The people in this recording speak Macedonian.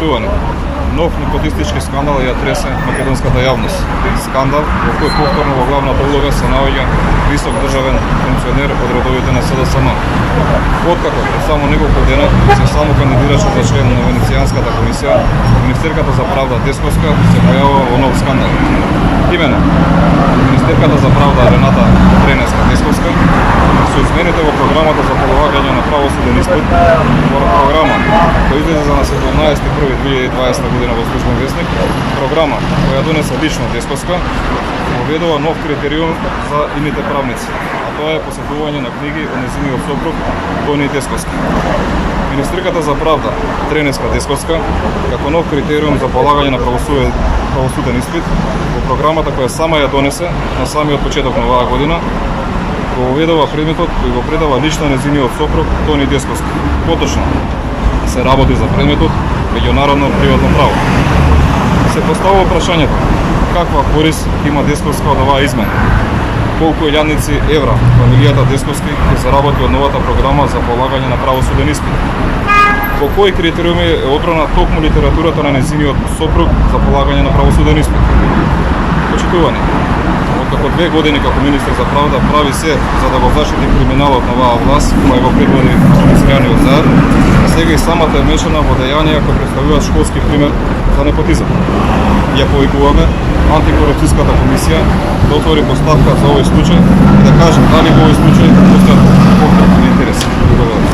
Почитувани. Нов непотистички скандал ја тресе македонската јавност. Скандал во кој повторно во главната улога се наоѓа висок државен функционер од редовите на СДСМ. Откако пред само неколку дена се само кандидираше за член на Венецијанската комисија, Министерката за правда Десковска се појавува во нов скандал. Имено, Министерката за правда Рената Тренеска Десковска со измените во програмата за полагање на правосуден испит, во програма која излезе на 17.1.2020 година во Службен весник, програма која донесе лично Десковска, воведува нов критериум за ините правници, а тоа е посетување на книги од нејзиниот сопруг Тони Десковски. Министерката за правда Тренеска Десковска, како нов критериум за полагање на правосуден испит, во програмата која сама ја донесе на самиот почеток на оваа година, го воведува предметот кој го предава лично нејзиниот сопруг Тони Десковски. Поточно се работи за предметот меѓународно приватно право. Се поставува прашањето каква корис има Десковска од оваа измена? Колку илјадници евра фамилијата Десковски ќе заработи од новата програма за полагање на правосуден испит? По кои критериуми е одбрана токму литературата на нејзиниот сопруг за полагање на правосуден испит? Почитувани, откако 2 години како министер за правда прави се за да го заштити криминалот на оваа власт, која го предводи организираниот заед, сега и самата е мешана во дејанија кои представуваат школски пример за непотизам. Ја повикуваме антикорупцијската комисија да отвори поставка за овој случај и да каже дали во овој случај постојат конфликт на интереси. Благодарам.